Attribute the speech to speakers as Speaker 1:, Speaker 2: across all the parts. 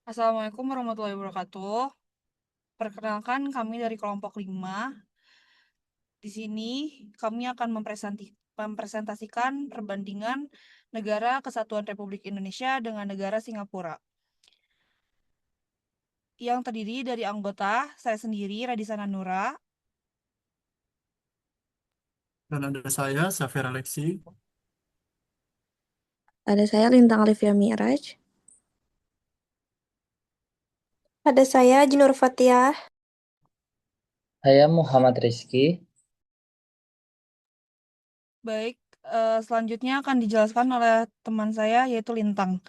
Speaker 1: Assalamualaikum warahmatullahi wabarakatuh. Perkenalkan kami dari kelompok 5. Di sini kami akan mempresentasikan perbandingan negara Kesatuan Republik Indonesia dengan negara Singapura. Yang terdiri dari anggota saya sendiri, Radisana Nura.
Speaker 2: Dan ada saya, Safir Alexi.
Speaker 3: Ada saya Lintang Alivia Mi'raj.
Speaker 4: Ada saya, Jinur Fathiyah.
Speaker 5: Saya Muhammad Rizky.
Speaker 1: Baik, selanjutnya akan dijelaskan oleh teman saya yaitu Lintang.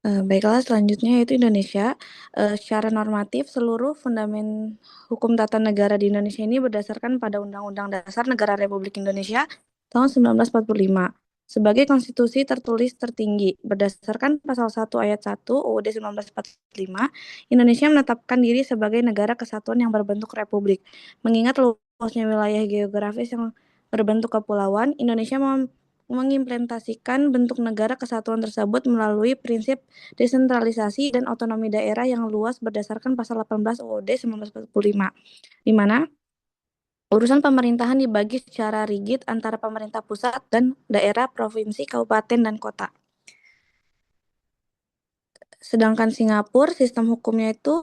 Speaker 3: Baiklah, selanjutnya yaitu Indonesia. Secara normatif, seluruh fundament hukum tata negara di Indonesia ini berdasarkan pada Undang-Undang Dasar Negara Republik Indonesia tahun 1945 sebagai konstitusi tertulis tertinggi. Berdasarkan pasal 1 ayat 1 UUD 1945, Indonesia menetapkan diri sebagai negara kesatuan yang berbentuk republik. Mengingat luasnya wilayah geografis yang berbentuk kepulauan, Indonesia mengimplementasikan bentuk negara kesatuan tersebut melalui prinsip desentralisasi dan otonomi daerah yang luas berdasarkan pasal 18 UUD 1945, di mana urusan pemerintahan dibagi secara rigid antara pemerintah pusat dan daerah, provinsi, kabupaten, dan kota. Sedangkan Singapura, sistem hukumnya itu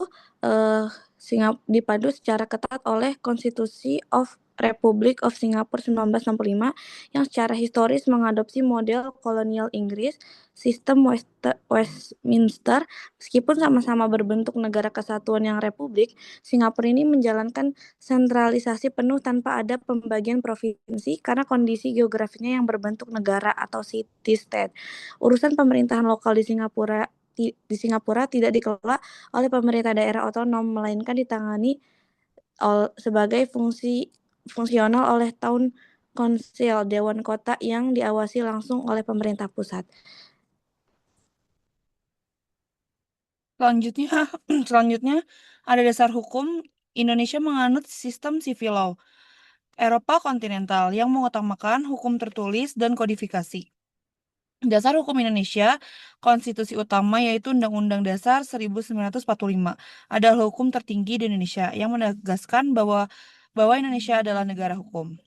Speaker 3: dipadu secara ketat oleh Constitution of Republic of Singapore 1965 yang secara historis mengadopsi model kolonial Inggris, sistem Westminster. Meskipun sama-sama berbentuk negara kesatuan yang republik, Singapura ini menjalankan sentralisasi penuh tanpa ada pembagian provinsi karena kondisi geografinya yang berbentuk negara atau city-state. Urusan pemerintahan lokal di Singapura tidak dikelola oleh pemerintah daerah otonom, melainkan ditangani sebagai fungsional oleh Town Council, Dewan Kota yang diawasi langsung oleh pemerintah pusat.
Speaker 1: Selanjutnya ada dasar hukum. Indonesia menganut sistem civil law Eropa kontinental yang mengutamakan hukum tertulis dan kodifikasi. Dasar hukum Indonesia, konstitusi utama yaitu Undang-Undang Dasar 1945, adalah hukum tertinggi di Indonesia yang menegaskan bahwa Indonesia adalah negara hukum.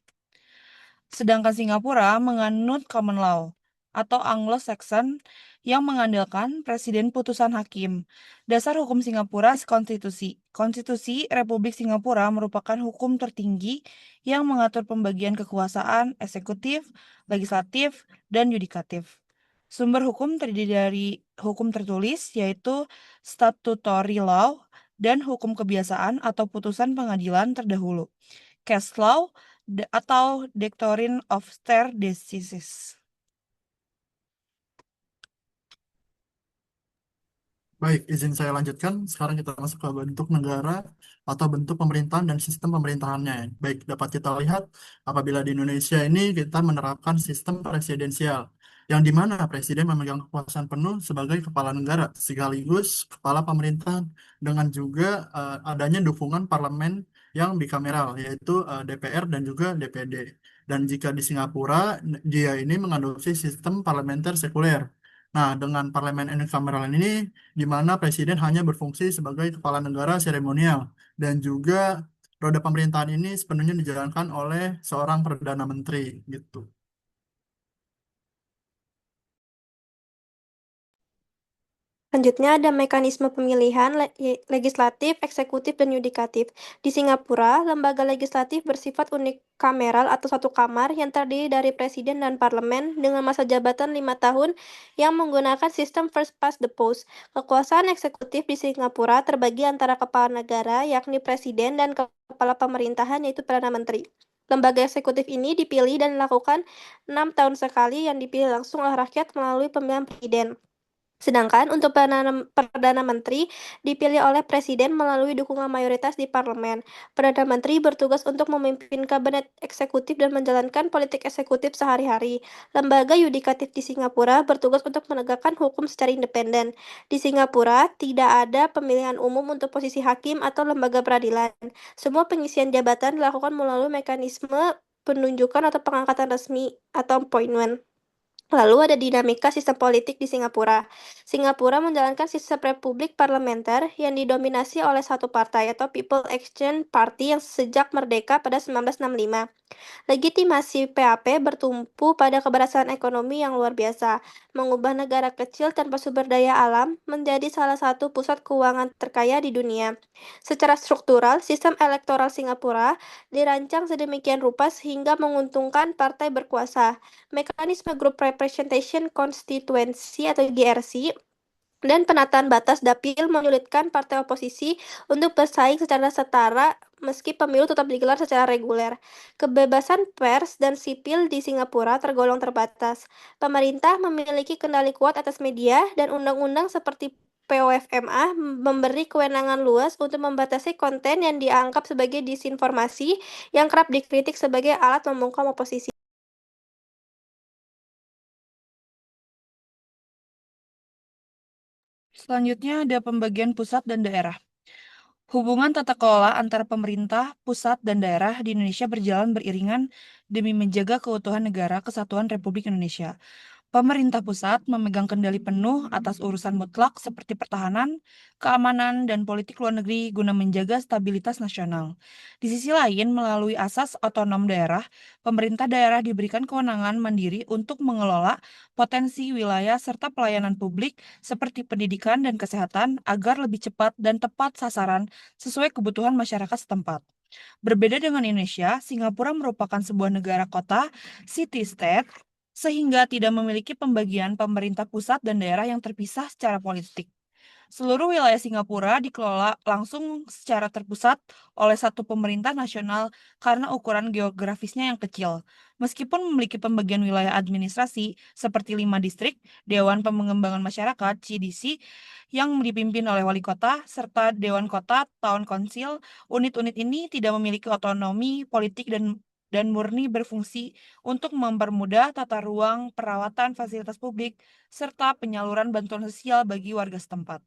Speaker 1: Sedangkan Singapura menganut common law atau Anglo-Saxon yang mengandalkan presiden putusan hakim. Dasar hukum Singapura konstitusi. Konstitusi Republik Singapura merupakan hukum tertinggi yang mengatur pembagian kekuasaan eksekutif, legislatif, dan yudikatif. Sumber hukum terdiri dari hukum tertulis, yaitu statutory law, dan hukum kebiasaan atau putusan pengadilan terdahulu, case law, atau doctrine of stare decisis.
Speaker 2: Baik, izin saya lanjutkan. Sekarang kita masuk ke bentuk negara atau bentuk pemerintahan dan sistem pemerintahannya. Baik, dapat kita lihat apabila di Indonesia ini kita menerapkan sistem presidensial, yang di mana presiden memegang kekuasaan penuh sebagai kepala negara, sekaligus kepala pemerintahan, dengan juga adanya dukungan parlemen yang bikameral, yaitu DPR dan juga DPD. Dan jika di Singapura, dia ini mengadopsi sistem parlementer sekuler. Nah, dengan parlemen unicameral ini, di mana presiden hanya berfungsi sebagai kepala negara seremonial dan juga roda pemerintahan ini sepenuhnya dijalankan oleh seorang perdana menteri gitu.
Speaker 4: Selanjutnya ada mekanisme pemilihan legislatif, eksekutif, dan yudikatif. Di Singapura, lembaga legislatif bersifat unikameral atau satu kamar yang terdiri dari presiden dan parlemen dengan masa jabatan 5 tahun yang menggunakan sistem first past the post. Kekuasaan eksekutif di Singapura terbagi antara kepala negara, yakni presiden, dan kepala pemerintahan, yaitu Perdana Menteri. Lembaga eksekutif ini dipilih dan dilakukan 6 tahun sekali yang dipilih langsung oleh rakyat melalui pemilihan presiden. Sedangkan untuk Perdana Menteri dipilih oleh Presiden melalui dukungan mayoritas di parlemen. Perdana Menteri bertugas untuk memimpin kabinet eksekutif dan menjalankan politik eksekutif sehari-hari. Lembaga yudikatif di Singapura bertugas untuk menegakkan hukum secara independen. Di Singapura tidak ada pemilihan umum untuk posisi hakim atau lembaga peradilan. Semua pengisian jabatan dilakukan melalui mekanisme penunjukan atau pengangkatan resmi atau appointment. Lalu ada dinamika sistem politik di Singapura. Singapura menjalankan sistem republik parlementer yang didominasi oleh satu partai atau People Action Party yang sejak merdeka pada 1965. Legitimasi PAP bertumpu pada keberhasilan ekonomi yang luar biasa, mengubah negara kecil tanpa sumber daya alam menjadi salah satu pusat keuangan terkaya di dunia. Secara struktural, sistem elektoral Singapura dirancang sedemikian rupa sehingga menguntungkan partai berkuasa. Mekanisme Group Representation Constituency atau GRC dan penataan batas dapil menyulitkan partai oposisi untuk bersaing secara setara meski pemilu tetap digelar secara reguler. Kebebasan pers dan sipil di Singapura tergolong terbatas. Pemerintah memiliki kendali kuat atas media dan undang-undang seperti POFMA memberi kewenangan luas untuk membatasi konten yang dianggap sebagai disinformasi yang kerap dikritik sebagai alat membungkam oposisi.
Speaker 1: Selanjutnya ada pembagian pusat dan daerah. Hubungan tata kelola antara pemerintah, pusat, dan daerah di Indonesia berjalan beriringan demi menjaga keutuhan negara kesatuan Republik Indonesia. Pemerintah pusat memegang kendali penuh atas urusan mutlak seperti pertahanan, keamanan, dan politik luar negeri guna menjaga stabilitas nasional. Di sisi lain, melalui asas otonom daerah, pemerintah daerah diberikan kewenangan mandiri untuk mengelola potensi wilayah serta pelayanan publik seperti pendidikan dan kesehatan agar lebih cepat dan tepat sasaran sesuai kebutuhan masyarakat setempat. Berbeda dengan Indonesia, Singapura merupakan sebuah negara kota, city-state, sehingga tidak memiliki pembagian pemerintah pusat dan daerah yang terpisah secara politik. Seluruh wilayah Singapura dikelola langsung secara terpusat oleh satu pemerintah nasional karena ukuran geografisnya yang kecil. Meskipun memiliki pembagian wilayah administrasi seperti 5 distrik, Dewan Pengembangan Masyarakat (CDC) yang dipimpin oleh wali kota, serta Dewan Kota Town Council, unit-unit ini tidak memiliki otonomi politik dan murni berfungsi untuk mempermudah tata ruang, perawatan fasilitas publik, serta penyaluran bantuan sosial bagi warga setempat.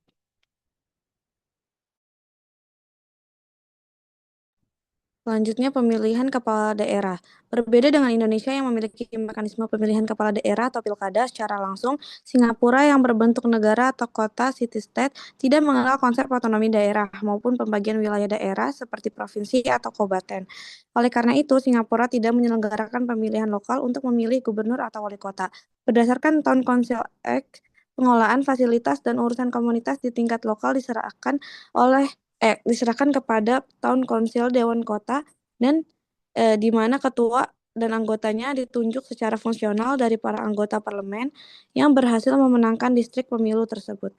Speaker 3: Selanjutnya, pemilihan kepala daerah. Berbeda dengan Indonesia yang memiliki mekanisme pemilihan kepala daerah atau pilkada secara langsung, Singapura yang berbentuk negara atau kota city-state tidak mengenal konsep otonomi daerah maupun pembagian wilayah daerah seperti provinsi atau kabupaten. Oleh karena itu, Singapura tidak menyelenggarakan pemilihan lokal untuk memilih gubernur atau wali kota. Berdasarkan Town Council Act, pengelolaan fasilitas dan urusan komunitas di tingkat lokal diserahkan kepada Town Council Dewan Kota dan di mana ketua dan anggotanya ditunjuk secara fungsional dari para anggota parlemen yang berhasil memenangkan distrik pemilu tersebut.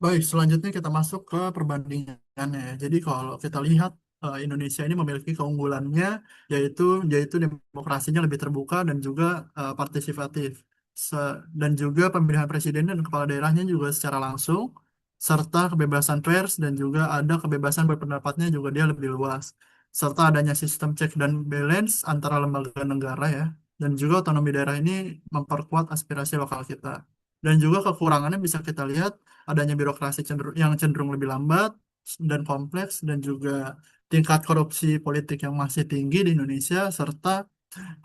Speaker 2: Baik, selanjutnya kita masuk ke perbandingannya. Jadi kalau kita lihat Indonesia ini memiliki keunggulannya yaitu yaitu demokrasinya lebih terbuka dan juga partisipatif. Dan juga pemilihan presiden dan kepala daerahnya juga secara langsung serta kebebasan pers dan juga ada kebebasan berpendapatnya juga dia lebih luas. Serta adanya sistem check dan balance antara lembaga negara ya. Dan juga otonomi daerah ini memperkuat aspirasi lokal kita. Dan juga kekurangannya bisa kita lihat adanya birokrasi yang cenderung lebih lambat dan kompleks dan juga tingkat korupsi politik yang masih tinggi di Indonesia serta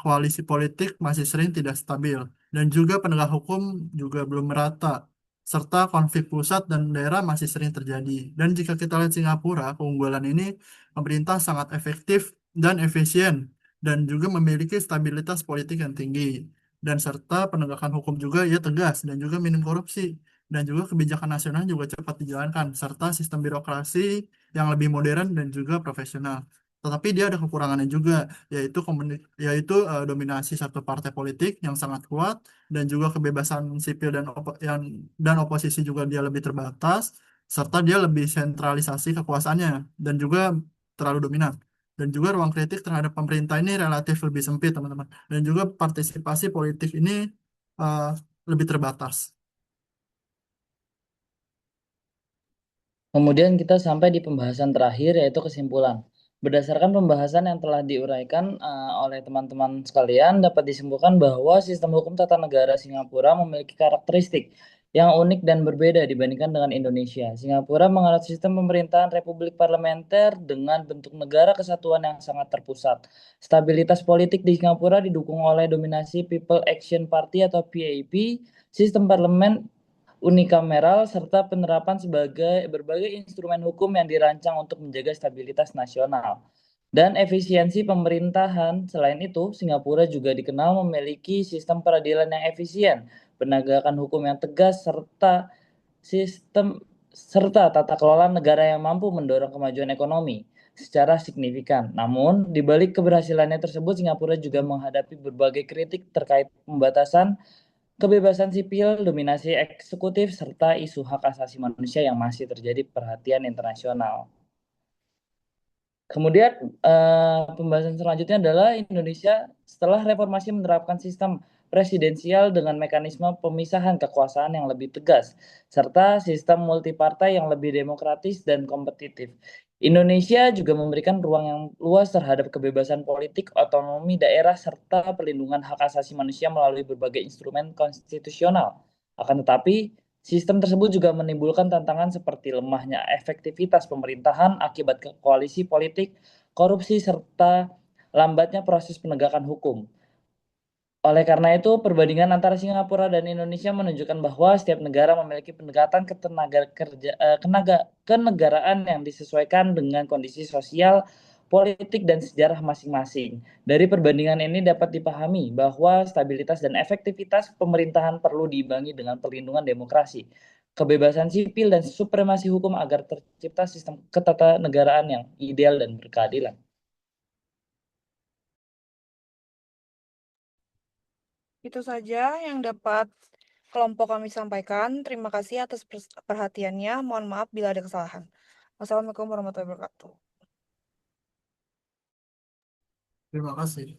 Speaker 2: koalisi politik masih sering tidak stabil dan juga penegak hukum juga belum merata serta konflik pusat dan daerah masih sering terjadi. Dan jika kita lihat Singapura, keunggulan ini pemerintah sangat efektif dan efisien dan juga memiliki stabilitas politik yang tinggi dan serta penegakan hukum juga ya tegas dan juga minim korupsi dan juga kebijakan nasional juga cepat dijalankan serta sistem birokrasi yang lebih modern dan juga profesional. Tetapi dia ada kekurangannya juga yaitu dominasi satu partai politik yang sangat kuat dan juga kebebasan sipil dan oposisi juga dia lebih terbatas serta dia lebih sentralisasi kekuasaannya dan juga terlalu dominan dan juga ruang kritik terhadap pemerintah ini relatif lebih sempit teman-teman dan juga partisipasi politik ini eh, lebih terbatas.
Speaker 5: Kemudian kita sampai di pembahasan terakhir yaitu kesimpulan. Berdasarkan pembahasan yang telah diuraikan oleh teman-teman sekalian, dapat disimpulkan bahwa sistem hukum tata negara Singapura memiliki karakteristik yang unik dan berbeda dibandingkan dengan Indonesia. Singapura menganut sistem pemerintahan republik parlementer dengan bentuk negara kesatuan yang sangat terpusat. Stabilitas politik di Singapura didukung oleh dominasi People Action Party atau PAP, sistem parlemen unikameral, serta penerapan sebagai berbagai instrumen hukum yang dirancang untuk menjaga stabilitas nasional dan efisiensi pemerintahan. Selain itu, Singapura juga dikenal memiliki sistem peradilan yang efisien, penegakan hukum yang tegas, sistem tata kelola negara yang mampu mendorong kemajuan ekonomi secara signifikan. Namun, di balik keberhasilannya tersebut, Singapura juga menghadapi berbagai kritik terkait pembatasan kebebasan sipil, dominasi eksekutif, serta isu hak asasi manusia yang masih terjadi perhatian internasional. Kemudian pembahasan selanjutnya adalah Indonesia setelah reformasi menerapkan sistem presidensial dengan mekanisme pemisahan kekuasaan yang lebih tegas, serta sistem multipartai yang lebih demokratis dan kompetitif. Indonesia juga memberikan ruang yang luas terhadap kebebasan politik, otonomi daerah, serta perlindungan hak asasi manusia melalui berbagai instrumen konstitusional. Akan tetapi, sistem tersebut juga menimbulkan tantangan seperti lemahnya efektivitas pemerintahan akibat koalisi politik, korupsi, serta lambatnya proses penegakan hukum. Oleh karena itu, perbandingan antara Singapura dan Indonesia menunjukkan bahwa setiap negara memiliki pendekatan kenegaraan yang disesuaikan dengan kondisi sosial, politik, dan sejarah masing-masing. Dari perbandingan ini dapat dipahami bahwa stabilitas dan efektivitas pemerintahan perlu diimbangi dengan perlindungan demokrasi, kebebasan sipil, dan supremasi hukum agar tercipta sistem ketatanegaraan yang ideal dan berkeadilan.
Speaker 1: Itu saja yang dapat kelompok kami sampaikan. Terima kasih atas perhatiannya. Mohon maaf bila ada kesalahan. Wassalamualaikum warahmatullahi wabarakatuh.
Speaker 2: Terima kasih.